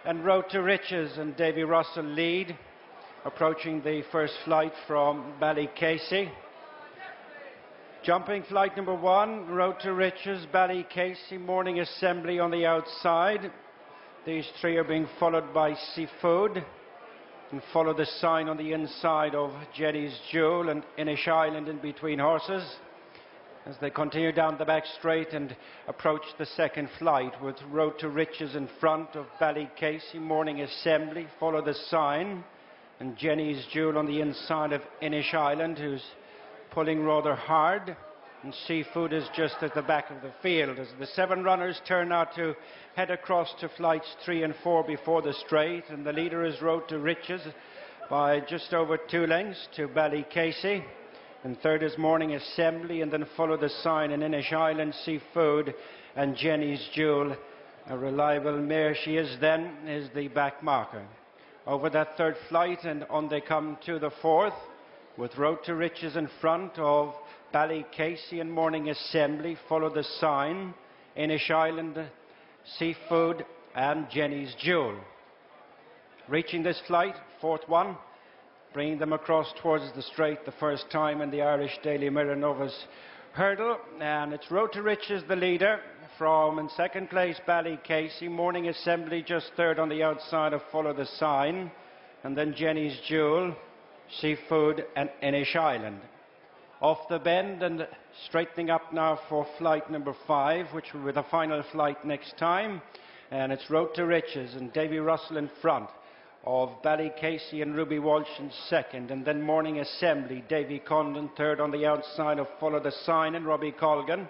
and Road to Riches, and Davy Russell lead, approaching the first flight from Ballycasey. Jumping flight number 1, Road to Riches, Ballycasey, Morning Assembly on the outside. These three are being followed by Seafood, and follow the sign on the inside of Jenny's Jewel and Inish Island in between horses, as they continue down the back straight and approach the second flight, with Road to Riches in front of Ballycasey, Morning Assembly, follow the sign, and Jenny's Jewel on the inside of Inish Island, who's pulling rather hard, and Seafood is just at the back of the field as the 7 runners turn now to head across to flights 3 and 4 before the straight, and the leader is Road to Riches by just over 2 lengths to Ballycasey, and third is Morning Assembly, and then follow the sign in Inish Island, Seafood, and Jenny's Jewel. A reliable mare she is then, is the back marker. Over that third flight, and on they come to the fourth, with Road to Riches in front of Ballycasey and Morning Assembly, follow the sign, Inish Island, Seafood, and Jenny's Jewel. Reaching this flight, fourth one, bringing them across towards the straight the first time in the Irish Daily Mirror Novice Hurdle, and it's Road to Riches the leader, from in second place Ballycasey, Morning Assembly just third on the outside of Follow the Sign, and then Jenny's Jewel, Seafood, and Inish Island. Off the bend and straightening up now for flight number 5, which will be the final flight next time, and it's Road to Riches and Davy Russell in front of Ballycasey and Ruby Walsh in second, and then Morning Assembly, Davy Condon third on the outside of Follow the Sign and Robbie Colgan.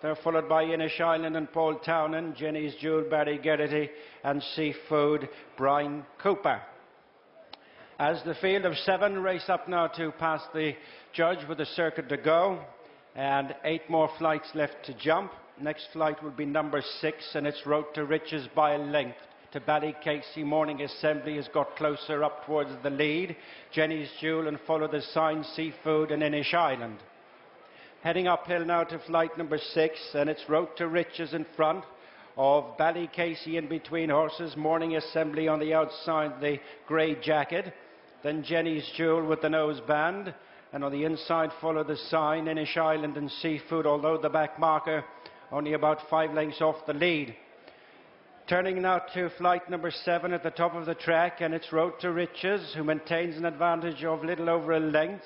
They're followed by Inish Island and Paul Townend, Jenny's Jewel, Barry Geraghty, and Seafood, Brian Cooper. As the field of 7 race up now to pass the judge with a circuit to go, and 8 more flights left to jump. Next flight will be number 6, and it's Road to Riches by a length to Ballycasey. Morning Assembly has got closer up towards the lead. Jenny's Jewel and Follow the Sign, Seafood, and Inish Island. Heading uphill now to flight number 6, and it's Road to Riches in front of Ballycasey in between horses. Morning Assembly on the outside, the grey jacket. Then Jenny's Jewel with the nose band, and on the inside Follow the Sign, Inish Island, and Seafood, although the back marker only about 5 lengths off the lead. Turning now to flight number 7 at the top of the track, and it's Road to Riches, who maintains an advantage of little over a length.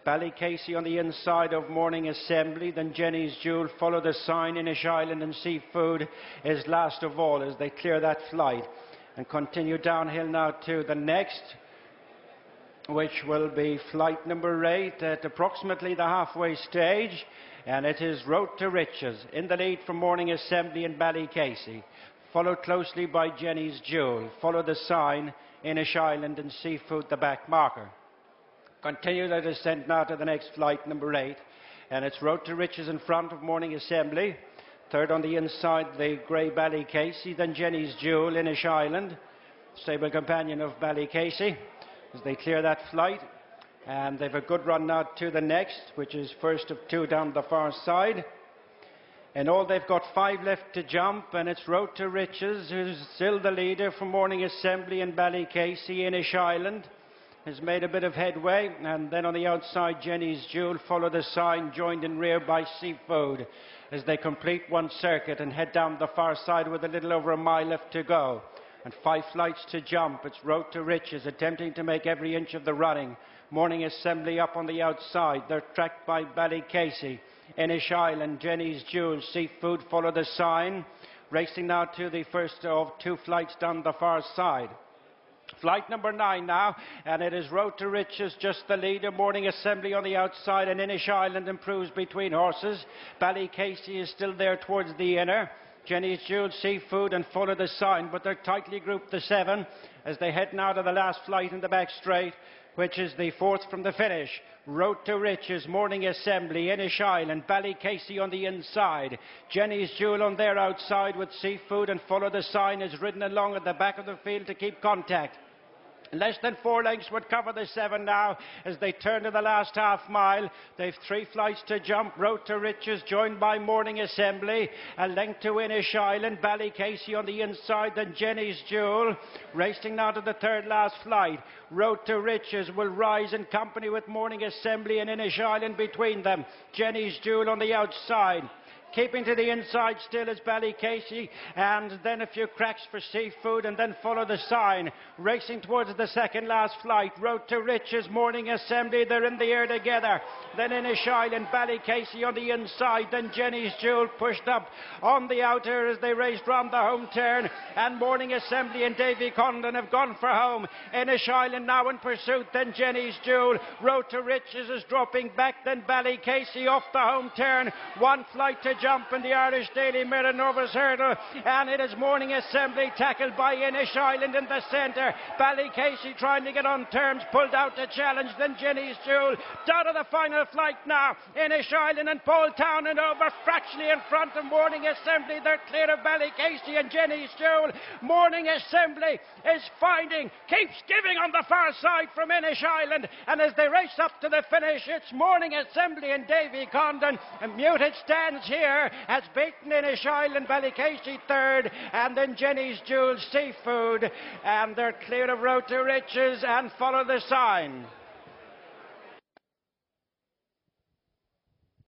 Ballycasey on the inside of Morning Assembly, then Jenny's Jewel, Follow the Sign, Inish Island, and Seafood is last of all as they clear that flight and continue downhill now to the next, which will be flight number 8 at approximately the halfway stage, and it is Road to Riches in the lead from Morning Assembly and Ballycasey, followed closely by Jenny's Jewel, Follow the Sign, Inish Island, and Seafood, the back marker. Continue their descent now to the next flight, number 8, and it's Road to Riches in front of Morning Assembly, third on the inside the grey Ballycasey, then Jenny's Jewel, Inish Island, stable companion of Ballycasey, as they clear that flight, and they've a good run now to the next, which is first of 2 down the far side. In all, they've got 5 left to jump, and it's Road to Riches, who's still the leader from Morning Assembly and Ballycasey. Inish Island has made a bit of headway, and then on the outside Jenny's Jewel, Follow the Sign, joined in rear by Seafood as they complete one circuit and head down the far side with a little over a mile left to go. And 5 flights to jump. It's Road to Riches attempting to make every inch of the running. Morning Assembly up on the outside. They're tracked by Ballycasey, Inish Island, Jenny's Jewel, Seafood, Follow the Sign. Racing now to the first of 2 flights down the far side. Flight number 9 now, and it is Road to Riches, just the leader. Morning Assembly on the outside, and Inish Island improves between horses. Ballycasey is still there towards the inner. Jenny's Jewel, Seafood, and Follow the Sign, but they're tightly grouped, the 7, as they head now to the last flight in the back straight, which is the 4th from the finish. Road to Riches, Morning Assembly, Inish Island, Ballycasey on the inside. Jenny's Jewel on their outside with Seafood, and Follow the Sign is ridden along at the back of the field to keep contact. Less than 4 lengths would cover the 7 now as they turn to the last half mile. They've 3 flights to jump. Road to Riches joined by Morning Assembly. A length to Inish Island, Ballycasey on the inside, then Jenny's Jewel. Racing now to the 3rd last flight. Road to Riches will rise in company with Morning Assembly and Inish Island between them. Jenny's Jewel on the outside. Keeping to the inside still is Ballycasey, and then a few cracks for Seafood, and then follow the sign. Racing towards the 2nd last flight. Road to Riches, Morning Assembly, they're in the air together. Then Inish Island, Ballycasey on the inside, then Jenny's Jewel pushed up on the outer as they raced round the home turn, and Morning Assembly and Davy Condon have gone for home. Inish Island now in pursuit, then Jenny's Jewel. Road to Riches is dropping back, then Ballycasey off the home turn. 1 flight to jump in the Irish Daily Mirror Novice hurdle, and it is Morning Assembly tackled by Inish Island in the centre. Ballycasey trying to get on terms, pulled out the challenge, then Jenny's Jewel down to the final flight now. Inish Island and Paul Town and over fractionally in front of Morning Assembly. They're clear of Ballycasey and Jenny's Jewel. Morning Assembly is finding, keeps giving on the far side from Inish Island, and as they race up to the finish, it's Morning Assembly and Davy Condon, and Muted stands here, has beaten Inish Island, Ballycasey 3rd, and then Jenny's Jewel, Seafood, and they're clear of Road to Riches and follow the sign.